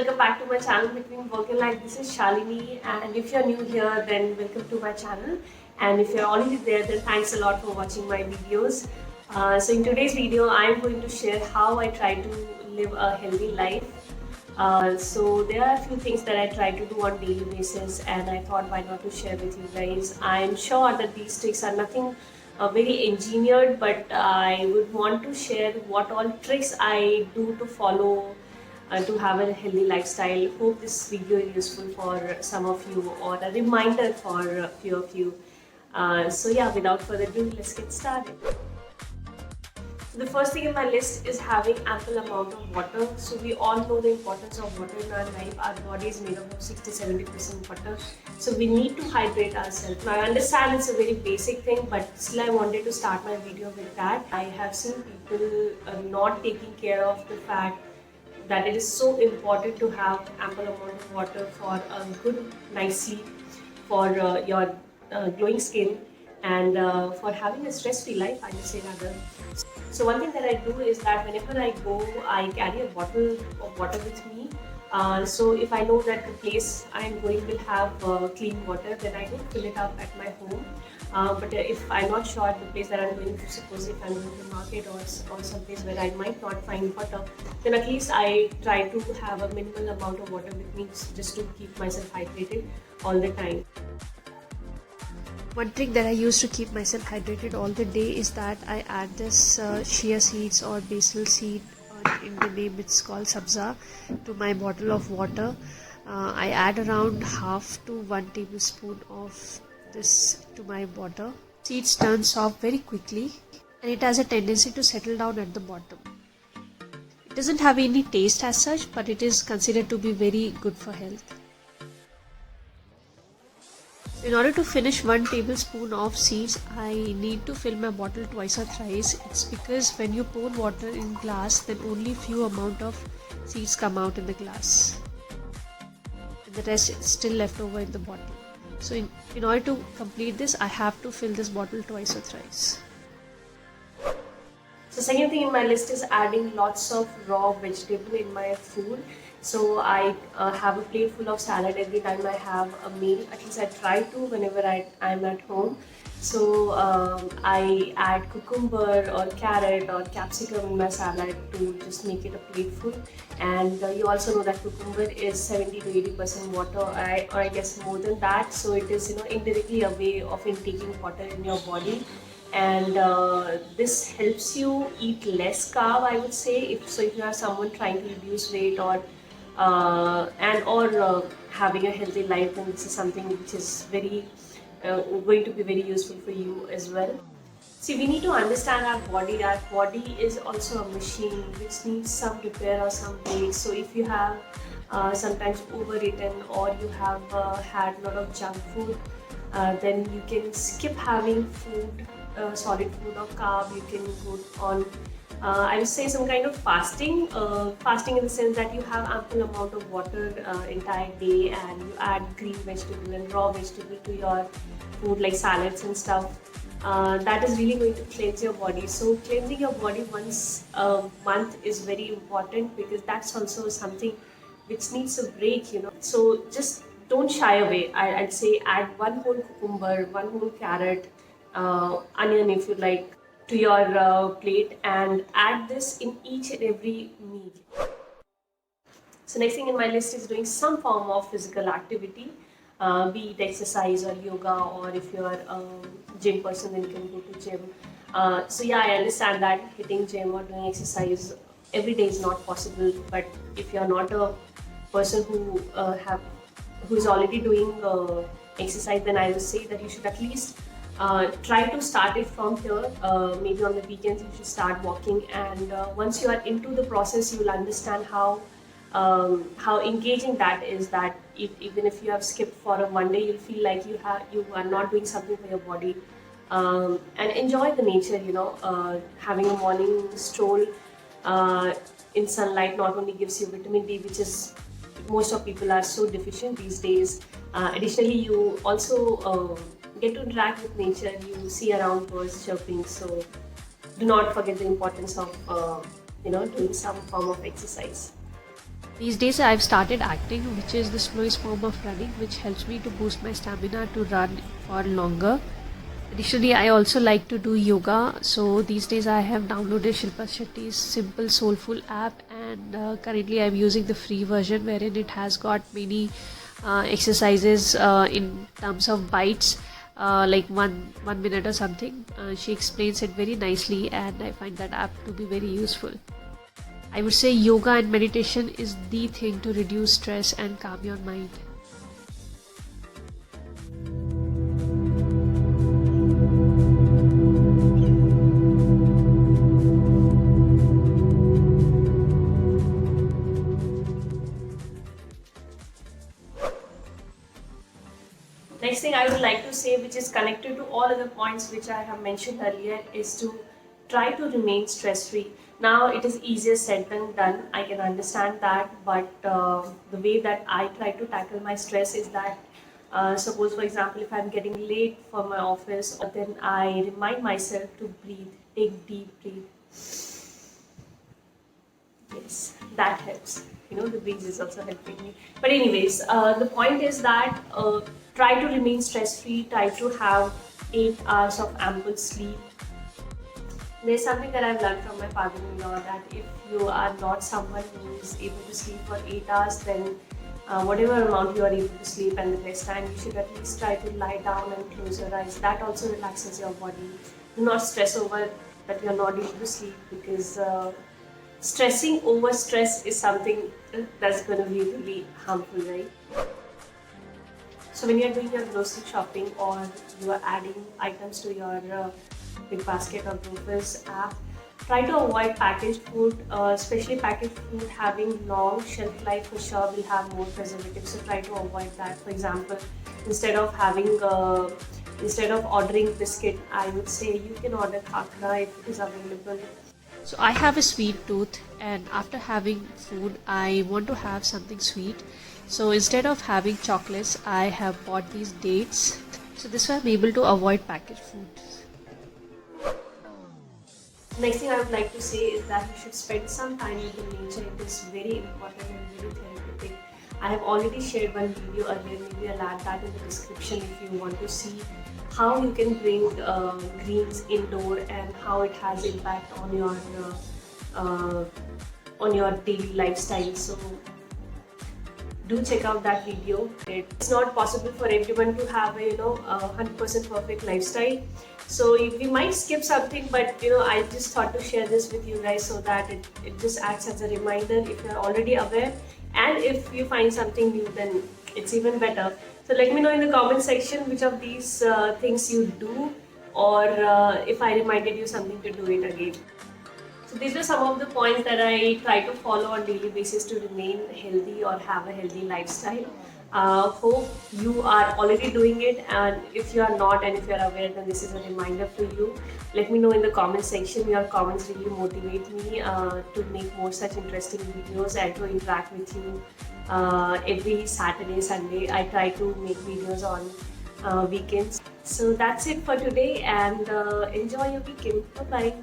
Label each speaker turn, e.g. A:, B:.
A: welcome back to my channel Between Work and Life. This is Shalini, and if you're new here, then welcome to my channel. And if you're already there, then thanks a lot for watching my videos. So in today's video, I'm going to share how I try to live a healthy life. So there are a few things that I try to do on daily basis, and I thought why not to share with you guys. I'm sure that these tricks are nothing very engineered, but I would want to share what all tricks I do to follow to have a healthy lifestyle. Hope this video is useful for some of you or a reminder for a few of you. So yeah, without further ado, let's get started. So the first thing in my list is having ample amount of water. So we all know the importance of water in our life. Our body is made up of 60-70% water. So we need to hydrate ourselves. Now I understand it's a very basic thing, but still I wanted to start my video with that. I have seen people not taking care of the fact that it is so important to have ample amount of water for a good nice sleep, for your glowing skin, and for having a stress-free life, I would say rather. So one thing that I do is that whenever I go, I carry a bottle of water with me. So if I know that the place I am going will have clean water, then I don't fill it up at my home. But if I'm not sure the place that I'm going to, suppose if I'm going to the market or some place where I might not find water, then at least I try to have a minimal amount of water with me just to keep myself hydrated all the time.
B: One trick that I use to keep myself hydrated all the day is that I add this chia seeds or basil seed, in the name it's called sabza, to my bottle of water. I add around half to 1 tablespoon of this to my water. Seeds turn soft very quickly and it has a tendency to settle down at the bottom. It doesn't have any taste as such, but it is considered to be very good for health. In order to finish 1 tablespoon of seeds, I need to fill my bottle twice or thrice. It's because when you pour water in glass, then only few amount of seeds come out in the glass, and the rest is still left over in the bottle. So in order to complete this, I have to fill this bottle twice or thrice.
A: So second thing in my list is adding lots of raw vegetable in my food. So I have a plate full of salad every time I have a meal. At least I try to whenever I'm at home. So I add cucumber or carrot or capsicum in my salad to just make it a plate full. And you also know that cucumber is 70 to 80% water, or I guess more than that. So it is indirectly a way of intaking water in your body. And this helps you eat less carb, I would say. If you are someone trying to reduce weight or having a healthy life, then this is something which is very going to be very useful for you as well. See, we need to understand our body. Our body is also a machine which needs some repair or some break. So if you have sometimes overeaten or you have had a lot of junk food, then you can skip having food, solid food or carb. You can go on I would say some kind of fasting. Fasting in the sense that you have ample amount of water entire day, and you add green vegetable and raw vegetable to your food like salads and stuff. That is really going to cleanse your body. So cleansing your body once a month is very important, because that's also something which needs a break. So just don't shy away. I'd say add 1 whole cucumber, 1 whole carrot, onion if you like, to your plate, and add this in each and every meal. So next thing in my list is doing some form of physical activity, be it exercise or yoga, or if you are a gym person, then you can go to gym. So yeah, I understand that hitting gym or doing exercise every day is not possible, but if you are not a person who is already doing exercise, then I would say that you should at least try to start it from here. Maybe on the weekends you should start walking, and once you are into the process, you will understand how engaging that is. That even if you have skipped for one day, you'll feel like you are not doing something for your body. And enjoy the nature. Having a morning stroll in sunlight not only gives you vitamin D, which is most of people are so deficient these days. Additionally, you also get to interact with nature. You see around birds chirping. So do not forget the importance of doing some form of exercise.
B: These days I've started acting, which is the slowest form of running, which helps me to boost my stamina to run for longer. Additionally, I also like to do yoga. So these days I have downloaded Shilpa Shetty's Simple Soulful app, and currently I'm using the free version wherein it has got many exercises in terms of bites, like one minute or something. She explains it very nicely, and I find that app to be very useful. I would say yoga and meditation is the thing to reduce stress and calm your mind.
A: Next thing I would like to say, which is connected to all other points which I have mentioned earlier, is to try to remain stress-free. Now, it is easier said than done. I can understand that, but the way that I try to tackle my stress is that, suppose for example, if I'm getting late for my office, then I remind myself to breathe, take deep breath. Yes, that helps. The breeze is also helping me. But anyways, the point is that try to remain stress-free, try to have 8 hours of ample sleep. There's something that I've learned from my father-in-law, that if you are not someone who is able to sleep for 8 hours, then whatever amount you are able to sleep and the rest time, you should at least try to lie down and close your eyes. That also relaxes your body. Do not stress over that you're not able to sleep, because stressing over stress is something that's going to be really harmful, right? So when you're doing your grocery shopping, or you are adding items to your Big Basket or Grofers app, try to avoid packaged food, especially packaged food having long shelf life for sure will have more preservatives, so try to avoid that. For example, instead of ordering biscuit, I would say you can order khakra if it is available.
B: So I have a sweet tooth, and after having food I want to have something sweet. So instead of having chocolates, I have bought these dates. So this way I'm able to avoid packaged food.
A: Next thing I would like to say is that you should spend some time with the nature. It is very important and very therapeutic. I have already shared one video earlier. Maybe I'll add that in the description if you want to see how you can bring greens indoor and how it has impact on your daily lifestyle. So do check out that video. It's not possible for everyone to have a 100% perfect lifestyle. So we might skip something, but I just thought to share this with you guys so that it just acts as a reminder if you're already aware, and if you find something new, then it's even better. So let me know in the comment section which of these things you do, or if I reminded you something to do it again. So these were some of the points that I try to follow on daily basis to remain healthy or have a healthy lifestyle. Hope you are already doing it, and if you are not and if you are aware, then this is a reminder for you. Let me know in the comment section. Your comments really motivate me to make more such interesting videos and to interact with you every Saturday, Sunday. I try to make videos on weekends. So that's it for today, and enjoy your weekend. Bye bye.